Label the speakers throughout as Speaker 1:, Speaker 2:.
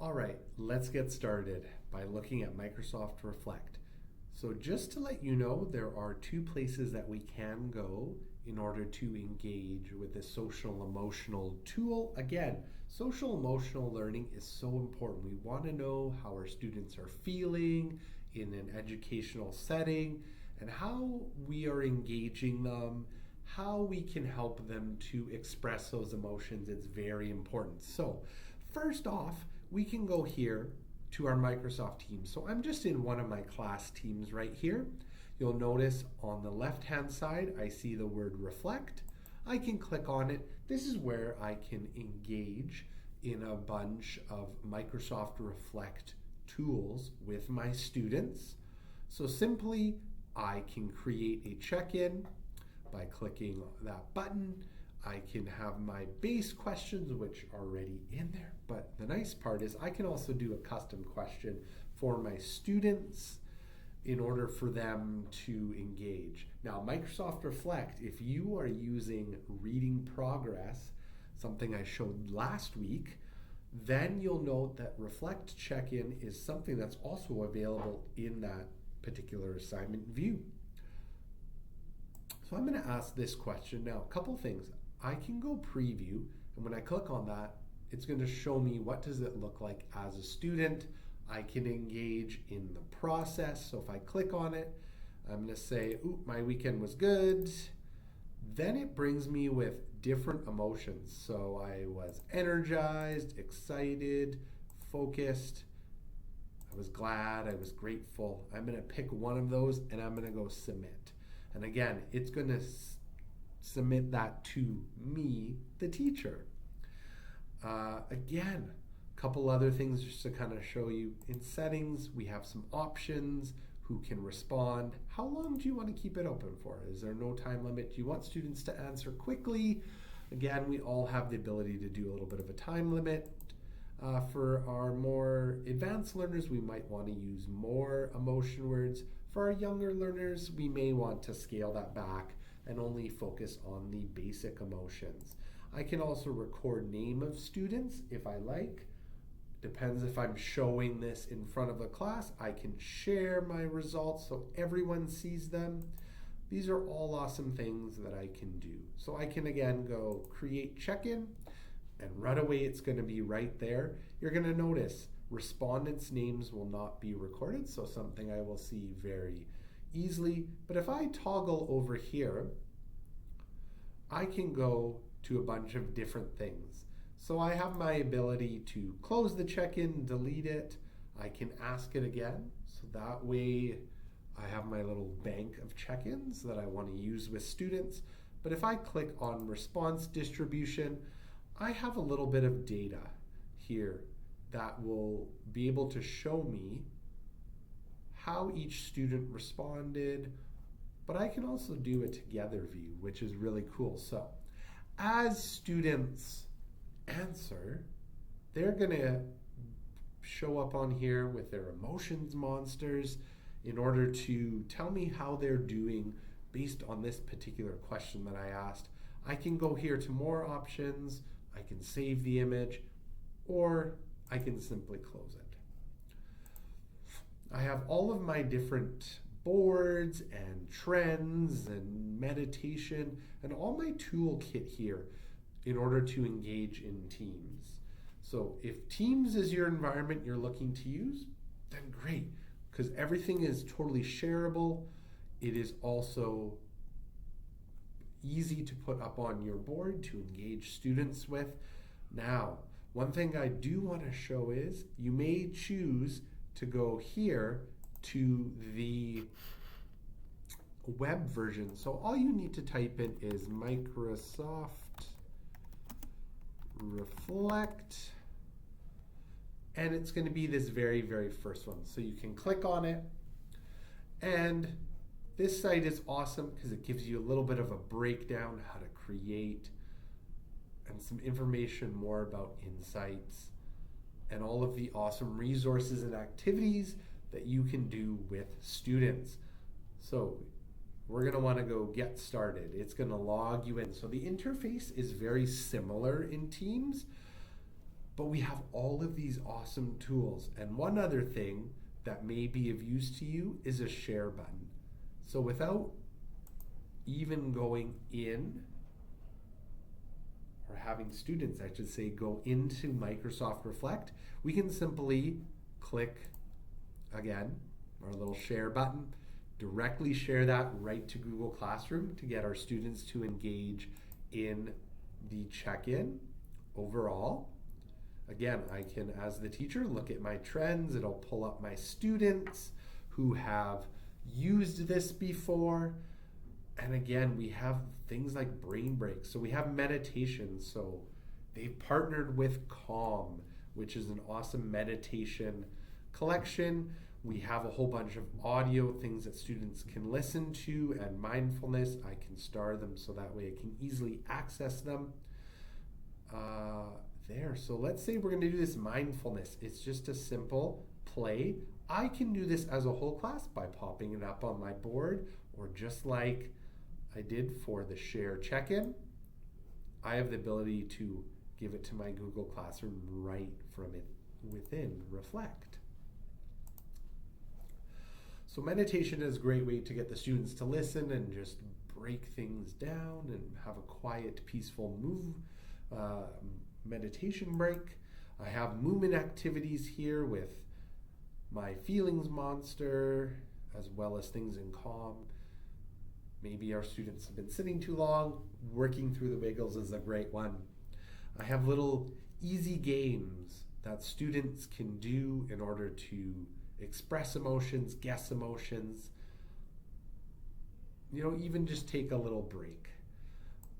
Speaker 1: All right, let's get started by looking at Microsoft Reflect. So just to let you know, there are two places that we can go in order to engage with this social emotional tool. Again, social emotional learning is so important. We want to know how our students are feeling in an educational setting and how we are engaging them, how we can help them to express those emotions. It's very important. So, first off, we can go here to our Microsoft Teams. So I'm just in one of my class teams right here. You'll notice on the left-hand side, I see the word reflect. I can click on it. This is where I can engage in a bunch of Microsoft Reflect tools with my students. So simply, I can create a check-in by clicking that button. I can have my base questions, which are already in there. But the nice part is I can also do a custom question for my students in order for them to engage. Now, Microsoft Reflect, if you are using reading progress, something I showed last week, then you'll note that Reflect Check-in is something that's also available in that particular assignment view. So I'm going to ask this question now. A couple things. I can go preview, and when I click on that, it's going to show me what does it look like as a student. I can engage in the process. So if I click on it, I'm going to say, ooh, my weekend was good. Then it brings me with different emotions. So I was energized, excited, focused. I was glad, I was grateful. I'm going to pick one of those and I'm going to go submit. And again, it's going to submit that to me, the teacher. Again, a couple other things just to kind of show you. In settings, we have some options, who can respond. How long do you want to keep it open for? Is there no time limit? Do you want students to answer quickly? Again, we all have the ability to do a little bit of a time limit. For our more advanced learners, we might want to use more emotion words. For our younger learners, we may want to scale that back and only focus on the basic emotions. I can also record name of students if I like. Depends if I'm showing this in front of the class. I can share my results so everyone sees them. These are all awesome things that I can do. So I can again go create check-in, and right away it's going to be right there. You're going to notice respondents' names will not be recorded, so something I will see very easily. But if I toggle over here, I can go to a bunch of different things. So I have my ability to close the check-in, delete it. I can ask it again. So that way I have my little bank of check-ins that I want to use with students. But if I click on response distribution, I have a little bit of data here that will be able to show me how each student responded, but I can also do a together view, which is really cool. So as students answer, they're gonna show up on here with their emotions monsters in order to tell me how they're doing based on this particular question that I asked. I can go here to more options, I can save the image, or I can simply close it. I have all of my different boards and trends and meditation and all my toolkit here in order to engage in Teams. So if Teams is your environment you're looking to use, then great, because everything is totally shareable. It is also easy to put up on your board to engage students with. Now, one thing I do want to show is you may choose to go here to the web version. So all you need to type in is Microsoft Reflect, and it's going to be this very, very first one. So you can click on it, and this site is awesome because it gives you a little bit of a breakdown how to create and some information more about insights and all of the awesome resources and activities that you can do with students. So we're going to want to go get started. It's going to log you in. So the interface is very similar in Teams. But we have all of these awesome tools. And one other thing that may be of use to you is a share button. So without even going in, or having students, I should say, go into Microsoft Reflect, we can simply click, again, our little share button, directly share that right to Google Classroom to get our students to engage in the check-in overall. Again, I can, as the teacher, look at my trends. It'll pull up my students who have used this before. And again, we have things like brain breaks. So we have meditation. So they've partnered with Calm, which is an awesome meditation collection. We have a whole bunch of audio things that students can listen to, and mindfulness. I can star them so that way I can easily access them. There. So let's say we're going to do this mindfulness. It's just a simple play. I can do this as a whole class by popping it up on my board, or just like I did for the share check-in, I have the ability to give it to my Google Classroom right from it within Reflect. So meditation is a great way to get the students to listen and just break things down and have a quiet, peaceful meditation break. I have movement activities here with my feelings monster, as well as things in Calm. Maybe our students have been sitting too long. Working through the wiggles is a great one. I have little easy games that students can do in order to express emotions, guess emotions, even just take a little break.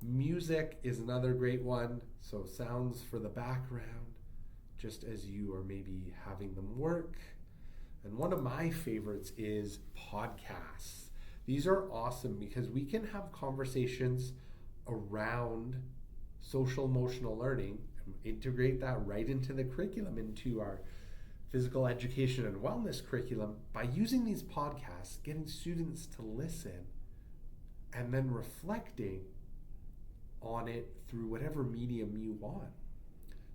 Speaker 1: Music is another great one. So sounds for the background, just as you are maybe having them work. And one of my favorites is podcasts. These are awesome because we can have conversations around social emotional learning and integrate that right into the curriculum, into our physical education and wellness curriculum by using these podcasts, getting students to listen and then reflecting on it through whatever medium you want.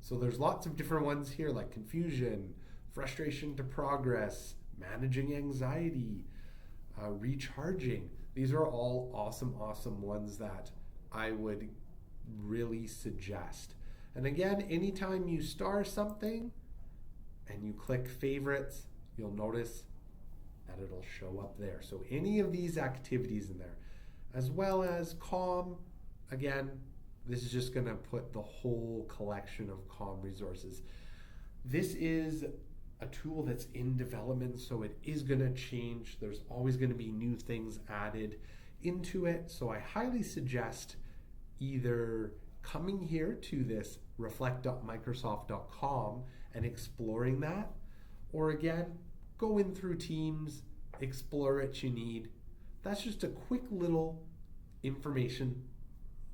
Speaker 1: So there's lots of different ones here, like confusion, frustration to progress, managing anxiety, recharging. These are all awesome ones that I would really suggest. And again, anytime you star something and you click favorites, you'll notice that it'll show up there. So any of these activities in there, as well as Calm, again, this is just going to put the whole collection of Calm resources. This is a tool that's in development, so it is going to change. There's always going to be new things added into it. So I highly suggest either coming here to this reflect.microsoft.com and exploring that, or again, go in through Teams, explore what you need. That's just a quick little information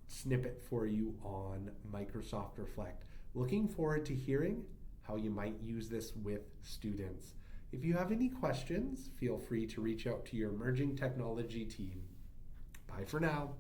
Speaker 1: snippet for you on Microsoft Reflect. Looking forward to hearing how you might use this with students. If you have any questions, feel free to reach out to your emerging technology team. Bye for now.